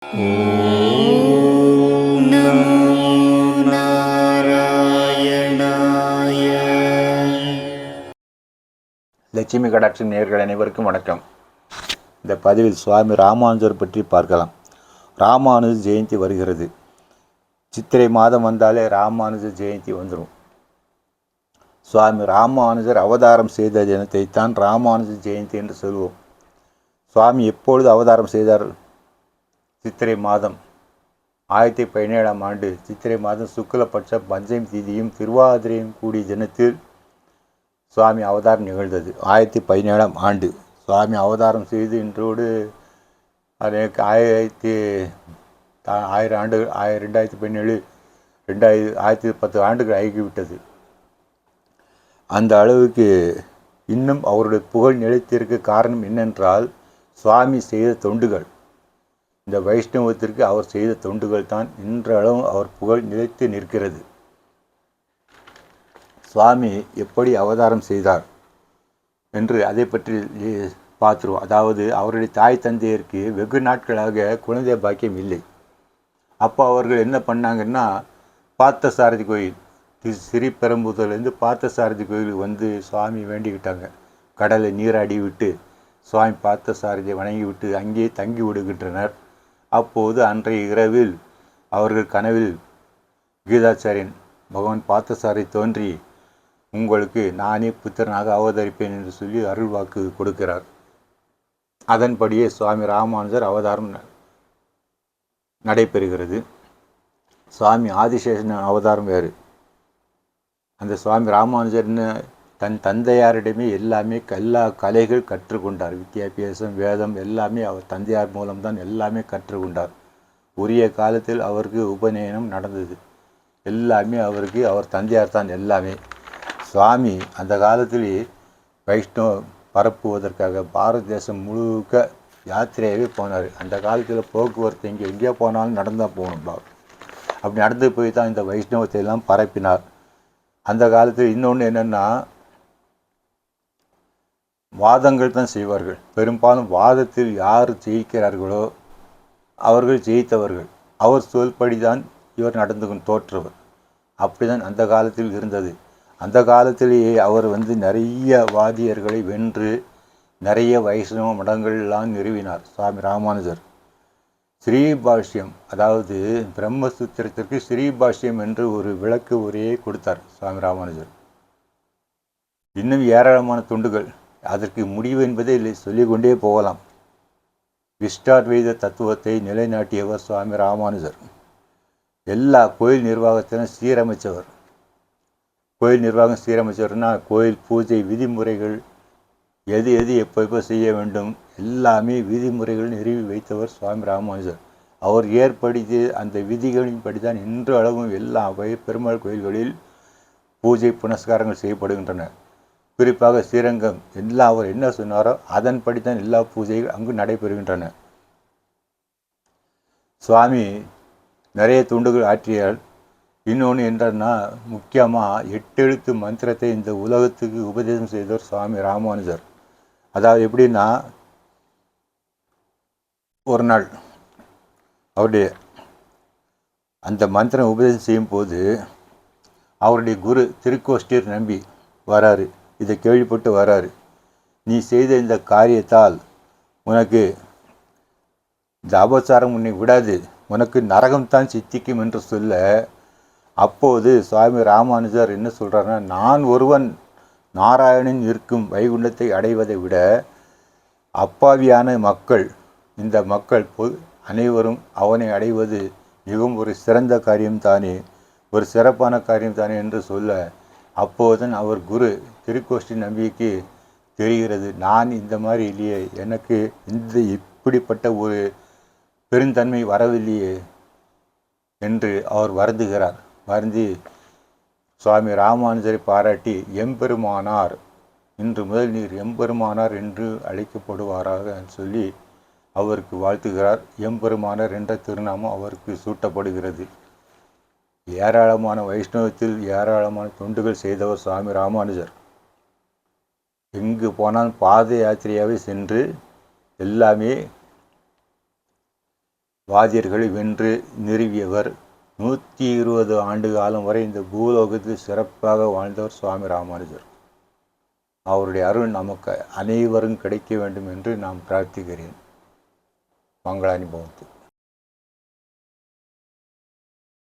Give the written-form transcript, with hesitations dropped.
ஓம் நமோ நாராயணாய. லட்சுமி கடாட்சி நேயர்கள் அனைவருக்கும் வணக்கம். இந்த பதிவில் சுவாமி ராமானுஜர் பற்றி பார்க்கலாம். ராமானுஜ ஜெயந்தி வருகிறது. சித்திரை மாதம் வந்தாலே ராமானுஜ ஜெயந்தி வந்துடும். சுவாமி ராமானுஜர் அவதாரம் செய்த தினத்தை தான் ராமானுஜ ஜெயந்தி என்று சொல்வோம். சுவாமி எப்பொழுது அவதாரம் செய்தார்? சித்திரை மாதம் 1017ஆம் ஆண்டு சித்திரை மாதம் சுக்லபட்ச பஞ்சமி திதியும் திருவாதிரையும் கூடிய தினத்தில் சுவாமி அவதாரம் நிகழ்ந்தது. 1017ஆம் ஆண்டு சுவாமி அவதாரம் செய்து இன்றோடு அதற்கு 1000 ஆண்டுகள் 2017 1010 ஆண்டுகள் ஆகிவிட்டது. அந்த அளவுக்கு இன்னும் அவருடைய புகழ் நிலைத்திருக்க காரணம் என்னென்றால் சுவாமி செய்த தொண்டுகள். இந்த வைஷ்ணவத்திற்கு அவர் செய்த தொண்டுகள் தான் இன்றளவும் அவர் புகழ் நிலைத்து நிற்கிறது. சுவாமி எப்படி அவதாரம் செய்தார் என்று அதை பற்றி பார்த்துருவோம். அதாவது அவருடைய தாய் தந்தையருக்கு வெகு நாட்களாக குழந்தை பாக்கியம் இல்லை. அப்போ அவர்கள் என்ன பண்ணாங்கன்னா, பார்த்தசாரதி கோயில் ஸ்ரீபெரும்புதூர்லேருந்து பார்த்தசாரதி கோயிலுக்கு வந்து சுவாமி வேண்டிக்கிட்டாங்க. கடலை நீராடி விட்டு சுவாமி பார்த்தசாரதியை வணங்கி விட்டு அங்கேயே தங்கி விடுகின்றனர். அப்போது அன்றைய இரவில் அவர்கள் கனவில் கீதாச்சாரியன் பகவான் பார்த்தசாரி தோன்றி, உங்களுக்கு நானே புத்திரனாக அவதரிப்பேன் என்று சொல்லி அருள் வாக்கு கொடுக்கிறார். அதன்படியே சுவாமி ராமானுஜர் அவதாரம் நடைபெறுகிறது. சுவாமி ஆதிசேஷன் அவதாரம் வேறு. அந்த சுவாமி ராமானுஜர்னு தன் தந்தையாரிடமே எல்லா கலைகள் கற்றுக்கொண்டார். வித்யாபியாசம், வேதம் எல்லாமே அவர் தந்தையார் மூலம்தான் எல்லாமே கற்றுக்கொண்டார். உரிய காலத்தில் அவருக்கு உபநயனம் நடந்தது. எல்லாமே அவருக்கு அவர் தந்தையார் தான் எல்லாமே. சுவாமி அந்த காலத்திலே வைஷ்ணவ பரப்புவதற்காக பாரத தேசம் முழுக்க யாத்திரையாகவே போனார். அந்த காலத்தில் போக்குவரத்து எங்கேயோ போனாலும் நடந்தால் போகணும். அப்படி நடந்து போய் தான் இந்த வைஷ்ணவத்தை எல்லாம் பரப்பினார். அந்த காலத்தில் இன்னொன்று என்னென்னா, வாதங்கள் தான் செய்வார்கள். பெரும்பாலும் வாதத்தில் யார் ஜெயிக்கிறார்களோ அவர்கள் ஜெயித்தவர்கள். அவர் சொல்படி தான் இவர் நடந்து தோற்றவர். அப்படி தான் அந்த காலத்தில் இருந்தது. அந்த காலத்திலேயே அவர் நிறைய வாதியர்களை வென்று நிறைய வைஷ்ணவ மடங்கள்லாம் நிறுவினார் சுவாமி ராமானுஜர். ஸ்ரீபாஷ்யம், அதாவது பிரம்மசூத்திரத்திற்கு ஸ்ரீபாஷ்யம் என்று ஒரு விளக்கு உரையை கொடுத்தார் சுவாமி ராமானுஜர். இன்னும் ஏராளமான துண்டுகள், அதற்கு முடிவு என்பதே இல்லை, சொல்லிக்கொண்டே போகலாம். விஷ்டாத்வைத தத்துவத்தை நிலைநாட்டியவர் சுவாமி ராமானுஜர். எல்லா கோயில் நிர்வாகத்திலும் சீரமைச்சவர். கோயில் நிர்வாகம் சீரமைச்சவர்னா, கோயில் பூஜை விதிமுறைகள் எது எப்போ செய்ய வேண்டும் எல்லாமே விதிமுறைகள் நிறுவி வைத்தவர் சுவாமி ராமானுஜர். அவர் ஏற்படுத்தி அந்த விதிகளின்படி தான் இன்று அளவும் எல்லா பெருமாள் கோயில்களில் பூஜை புனஸ்காரங்கள் செய்யப்படுகின்றன. குறிப்பாக ஸ்ரீரங்கம் எல்லாம் அவர் என்ன சொன்னாரோ அதன்படி தான் எல்லா பூஜைகள் அங்கு நடைபெறுகின்றன. சுவாமி நிறைய துண்டுகள் ஆற்றியால். இன்னொன்று என்னன்னா, முக்கியமாக 8 எழுத்து மந்திரத்தை இந்த உலகத்துக்கு உபதேசம் செய்தவர் சுவாமி ராமானுஜர். அதாவது எப்படின்னா, ஒரு நாள் அவருடைய அந்த மந்திரம் உபதேசம் செய்யும் போது அவருடைய குரு திருக்கோஷ்டியர் நம்பி வராரு. இதை கேள்விப்பட்டு வராரு. நீ செய்த இந்த காரியத்தால் உனக்கு இந்த அபசாரம் உன்னை விடாது, உனக்கு நரகம்தான் சித்திக்கும் என்று சொல்ல, அப்போது சுவாமி ராமானுஜர் என்ன சொல்கிறாருன்னா, நான் ஒருவன் நாராயணன் இருக்கும் வைகுண்டத்தை அடைவதை விட அப்பாவியான மக்கள், இந்த மக்கள் அனைவரும் அவனை அடைவது மிகவும் ஒரு சிறந்த காரியம்தானே, ஒரு சிறப்பான காரியம்தானே என்று சொல்ல, அப்போதுதான் அவர் குரு திருக்கோஷ்டி நம்பிக்கைக்கு தெரிகிறது, நான் இந்த மாதிரி இல்லையே, எனக்கு இப்படிப்பட்ட ஒரு பெருந்தன்மை வரவில்லையே என்று அவர் வருந்துகிறார். வருந்தி சுவாமி ராமானுஜரை பாராட்டி, எம்பெருமானார், இன்று முதல் நீர் எம்பெருமானார் என்று அழைக்கப்படுவாராக சொல்லி அவருக்கு வாழ்த்துகிறார். எம்பெருமானார் என்ற திருநாமம் அவருக்கு சூட்டப்படுகிறது. ஏராளமான வைஷ்ணவத்தில் ஏராளமான தொண்டுகள் செய்தவர் சுவாமி ராமானுஜர். எங்கு போனால் பாத யாத்திரையாகவே சென்று எல்லாமே வாதியர்களை வென்று நிறுவியவர். 120 ஆண்டு காலம் வரை இந்த பூலோகத்தில் சிறப்பாக வாழ்ந்தவர் சுவாமி ராமானுஜர். அவருடைய அருள் நமக்கு அனைவரும் கிடைக்க வேண்டும் என்று நாம் பிரார்த்திக்கிறேன். மங்கள அனுபவத்து.